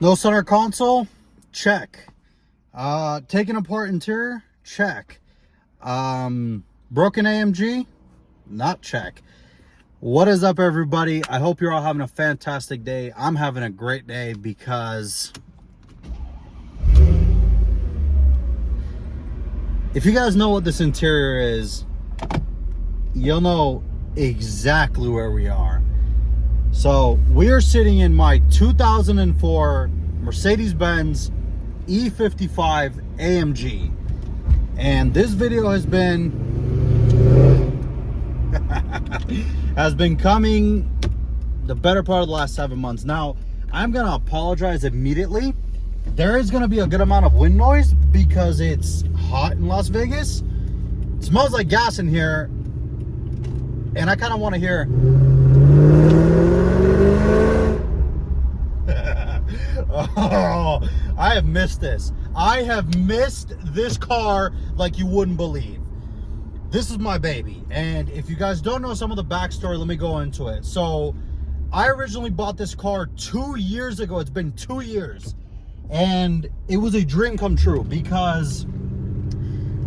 No center console? Check. Taken apart interior? Check. Broken AMG? Not check. What is up, everybody? I hope you're all having a fantastic day. I'm having a great day because if you guys know what this interior is, you'll know exactly where we are. So we are sitting in my 2004 Mercedes-Benz E55 AMG, and this video has been coming the better part of the last 7 months. Now, I'm gonna apologize immediately. There is gonna be a good amount of wind noise because it's hot in Las Vegas. It smells like gas in here, and I kind of want to hear oh, I have missed this. I have missed this car like you wouldn't believe. This is my baby, and if you guys don't know some of the backstory, let me go into it. So I originally bought this car 2 years ago. It's been 2 years, and it was a dream come true because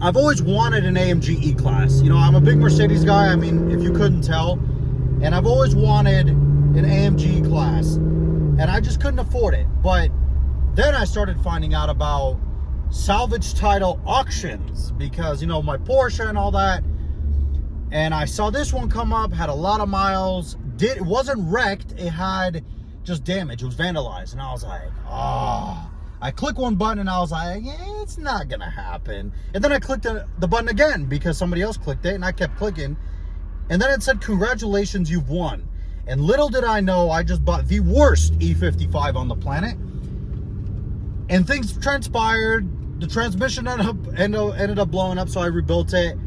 I've always wanted an AMG E-Class. You know, I'm a big Mercedes guy, I mean, if you couldn't tell, and I've always wanted an AMG E-Class, and I just couldn't afford it. But then I started finding out about salvage title auctions because, you know, my Porsche and all that, and I saw this one come up, had a lot of miles, it wasn't wrecked, it had just damage, it was vandalized, and I was like, oh. I click one button and I was like, yeah, it's not gonna happen. And then I clicked the button again because somebody else clicked it, and I kept clicking, and then it said, congratulations, you've won. And little did I know, I just bought the worst E55 on the planet, and things transpired. The transmission ended up blowing up, so I rebuilt it,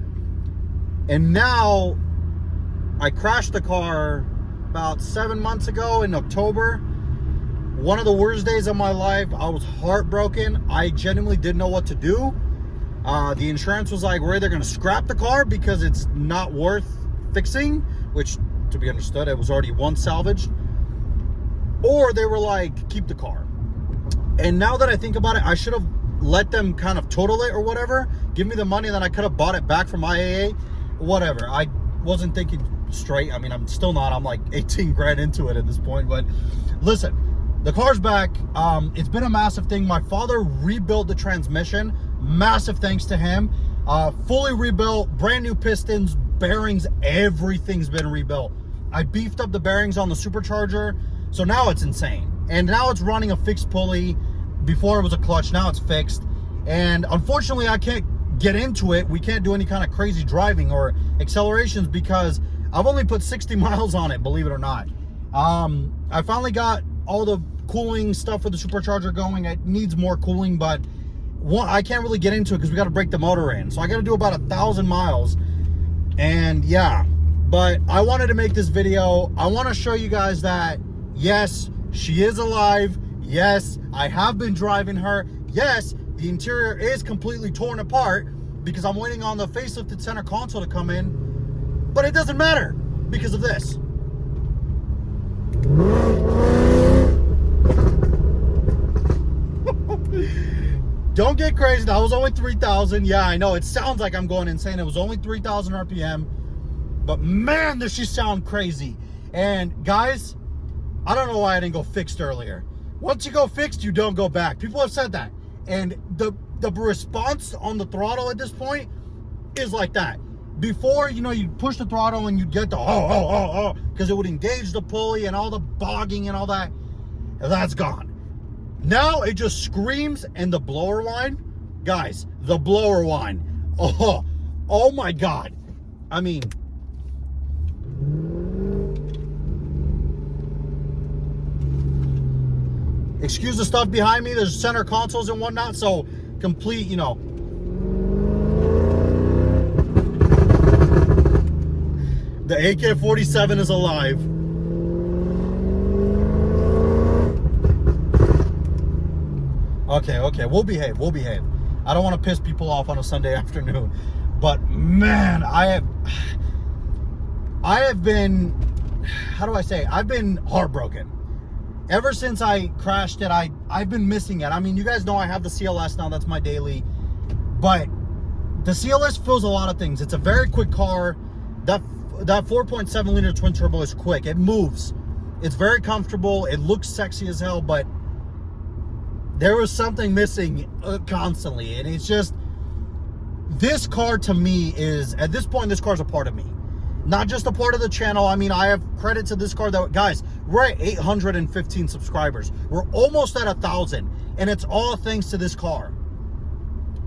and now I crashed the car about 7 months ago in October. One of the worst days of my life. I was heartbroken. I genuinely didn't know what to do. The insurance was like, we're either going to scrap the car because it's not worth fixing, which, to be understood, it was already once salvaged, or they were like, keep the car. And now that I think about it, I should have let them kind of total it or whatever, give me the money, and then I could have bought it back from IAA, whatever. I wasn't thinking straight. I mean, I'm still not. I'm like 18 grand into it at this point. But listen, the car's back. It's been a massive thing. My father rebuilt the transmission. Massive thanks to him. Fully rebuilt, brand new pistons, bearings, everything's been rebuilt. I beefed up the bearings on the supercharger, so now it's insane. And now it's running a fixed pulley. Before it was a clutch, now it's fixed. And unfortunately, I can't get into it. We can't do any kind of crazy driving or accelerations because I've only put 60 miles on it, believe it or not. I finally got all the cooling stuff for the supercharger going. It needs more cooling, but I can't really get into it because we got to break the motor in. So I got to do about 1,000 miles. And yeah, but I wanted to make this video. I want to show you guys that, yes, she is alive. Yes, I have been driving her. Yes, the interior is completely torn apart because I'm waiting on the facelifted center console to come in. But it doesn't matter because of this. Don't get crazy. That was only 3,000. Yeah, I know. It sounds like I'm going insane. It was only 3,000 RPM. But man, does she sound crazy. And guys, I don't know why I didn't go fixed earlier. Once you go fixed, you don't go back. People have said that. And the response on the throttle at this point is like that. Before, you know, you'd push the throttle and you'd get the because it would engage the pulley and all the bogging and all that. That's gone. Now it just screams, and the blower whine, guys, the blower whine. Oh my God. I mean, excuse the stuff behind me. There's center consoles and whatnot, so complete, you know. The AK-47 is alive. Okay, we'll behave. I don't want to piss people off on a Sunday afternoon, but man, I have been, how do I say, I've been heartbroken. Ever since I crashed it, I've been missing it. I mean, you guys know I have the CLS now. That's my daily. But the CLS feels a lot of things. It's a very quick car. That 4.7 liter twin turbo is quick. It moves. It's very comfortable. It looks sexy as hell, but there was something missing constantly. And it's just, this car to me is, at this point, this car's a part of me. Not just a part of the channel. I mean, I have credit to this car. That, guys, we're at 815 subscribers. We're almost at 1,000. And it's all thanks to this car.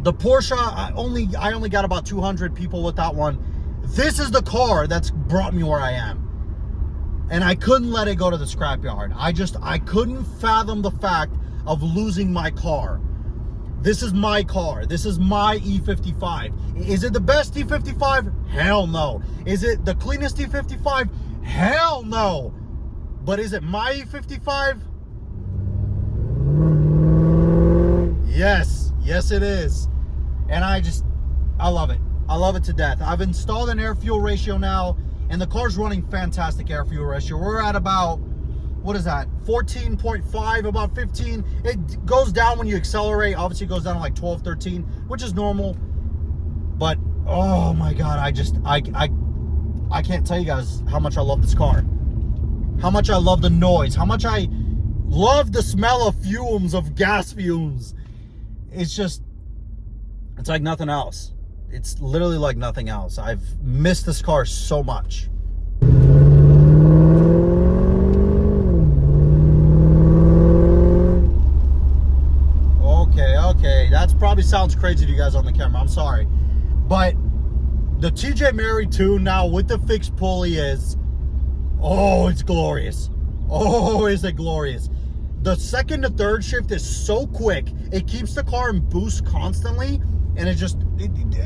The Porsche, I only got about 200 people with that one. This is the car that's brought me where I am. And I couldn't let it go to the scrapyard. I couldn't fathom the fact of losing my car. This is my car. This is my E55. Is it the best E55? Hell no. Is it the cleanest E55? Hell no. But is it my E55? Yes. Yes, it is. And I love it. I love it to death. I've installed an air-fuel ratio now, and the car's running fantastic air-fuel ratio. We're at about, what is that, 14.5, about 15. It goes down when you accelerate. Obviously, it goes down to like 12, 13, which is normal. But, oh my God, I can't tell you guys how much I love this car. How much I love the noise. How much I love the smell of fumes, of gas fumes. It's just, it's like nothing else. It's literally like nothing else. I've missed this car so much. Okay. That probably sounds crazy to you guys on the camera. I'm sorry. But the TJ Mary tune now with the fixed pulley is, oh, it's glorious. Oh, is it glorious. The second to third shift is so quick. It keeps the car in boost constantly. And it just,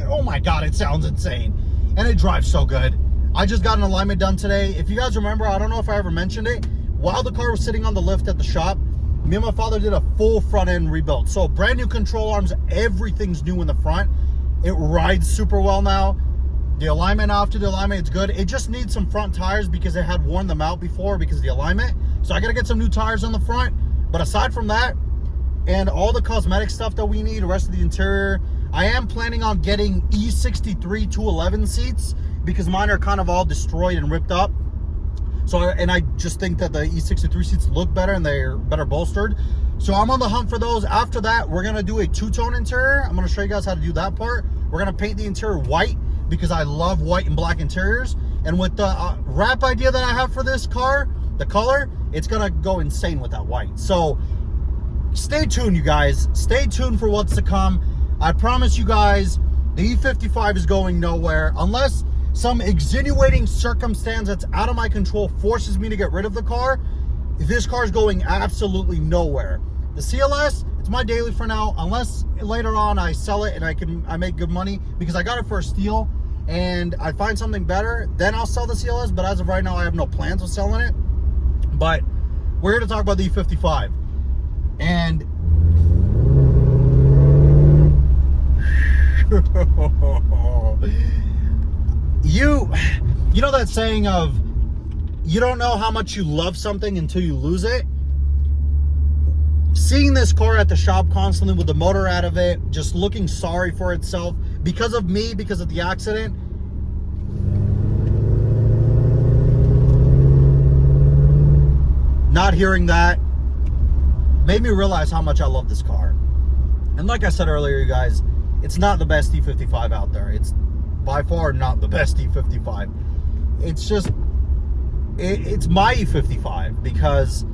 oh my God, it sounds insane. And it drives so good. I just got an alignment done today. If you guys remember, I don't know if I ever mentioned it, while the car was sitting on the lift at the shop, me and my father did a full front end rebuild. So brand new control arms, everything's new in the front. It rides super well now. The alignment, after the alignment, it's good. It just needs some front tires because it had worn them out before because of the alignment. So I gotta get some new tires on the front. But aside from that, and all the cosmetic stuff that we need, the rest of the interior, I am planning on getting E63 211 seats because mine are kind of all destroyed and ripped up. So, and I just think that the E63 seats look better and they're better bolstered. So I'm on the hunt for those. After that, we're gonna do a two-tone interior. I'm gonna show you guys how to do that part. We're gonna paint the interior white because I love white and black interiors. And with the wrap idea that I have for this car, the color, it's gonna go insane with that white. So stay tuned, you guys. Stay tuned for what's to come. I promise you guys, the E55 is going nowhere unless some extenuating circumstance that's out of my control forces me to get rid of the car. This car is going absolutely nowhere. The CLS, it's my daily for now, unless later on I sell it and I make good money because I got it for a steal and I find something better, then I'll sell the CLS. But as of right now, I have no plans of selling it. But we're here to talk about the E55. And you know that saying of you don't know how much you love something until you lose it? Seeing this car at the shop constantly with the motor out of it, just looking sorry for itself because of me, because of the accident, not hearing that made me realize how much I love this car. And like I said earlier, you guys, it's not the best E55 out there. It's by far not the best E55. It's just, it's my E55 because,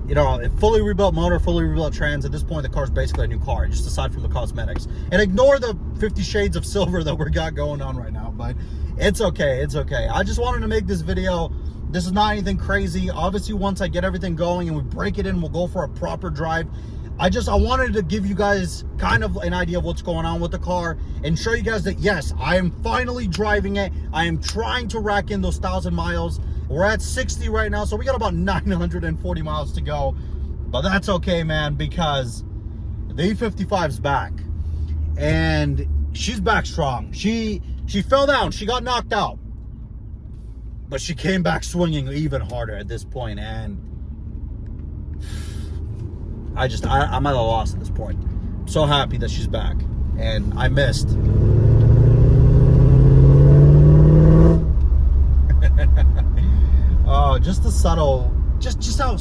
you know, fully rebuilt motor, fully rebuilt trans. At this point, the car's basically a new car, just aside from the cosmetics. And ignore the 50 shades of silver that we got going on right now, but it's okay, it's okay. I just wanted to make this video. This is not anything crazy. Obviously, once I get everything going and we break it in, we'll go for a proper drive. I wanted to give you guys kind of an idea of what's going on with the car and show you guys that, yes, I am finally driving it. I am trying to rack in those 1,000 miles. We're at 60 right now, so we got about 940 miles to go. But that's okay, man, because the E55's back. And she's back strong. She fell down. She got knocked out. But she came back swinging even harder at this point. And I'm at a loss at this point. I'm so happy that she's back, and I missed. Oh, just the subtle, just how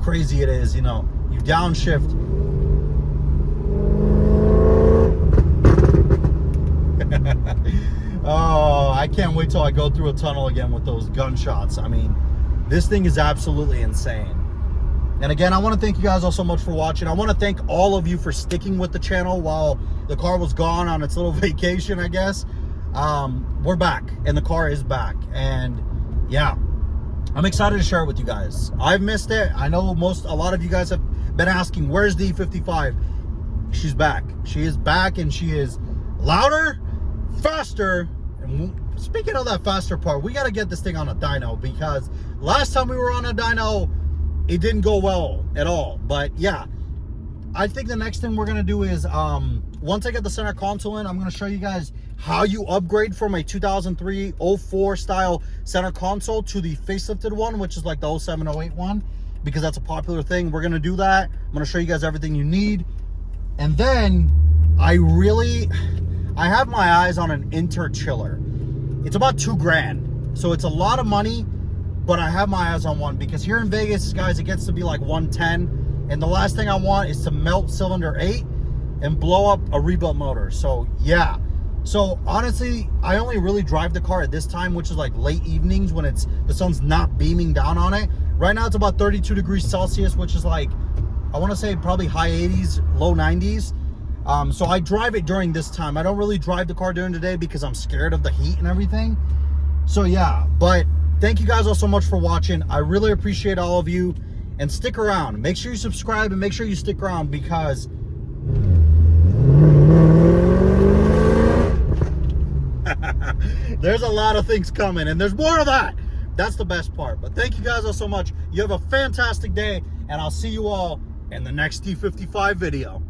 crazy it is, you know. You downshift. Oh, I can't wait till I go through a tunnel again with those gunshots. I mean, this thing is absolutely insane. And again, I want to thank you guys all so much for watching. I want to thank all of you for sticking with the channel while the car was gone on its little vacation, I guess. We're back, and the car is back. And yeah, I'm excited to share it with you guys. I've missed it. I know a lot of you guys have been asking, where's the E55? She's back. She is back, and she is louder, faster. And speaking of that faster part, we got to get this thing on a dyno, because last time we were on a dyno, it didn't go well at all. But yeah, I think the next thing we're going to do is, once I get the center console in, I'm going to show you guys how you upgrade from a 2003-04 style center console to the facelifted one, which is like the 07-08 one, because that's a popular thing. We're going to do that. I'm going to show you guys everything you need. And then I have my eyes on an inter chiller. It's about $2,000, so it's a lot of money, but I have my eyes on one, because here in Vegas, guys, it gets to be like 110, and the last thing I want is to melt cylinder 8 and blow up a rebuilt motor. So yeah, so honestly, I only really drive the car at this time, which is like late evenings when the sun's not beaming down on it. Right now it's about 32 degrees Celsius, which is like, I want to say probably high 80s, low 90s. So I drive it during this time. I don't really drive the car during the day because I'm scared of the heat and everything. So yeah, but thank you guys all so much for watching. I really appreciate all of you, and stick around. Make sure you subscribe and make sure you stick around, because there's a lot of things coming, and there's more of that. That's the best part. But thank you guys all so much. You have a fantastic day, and I'll see you all in the next E55 video.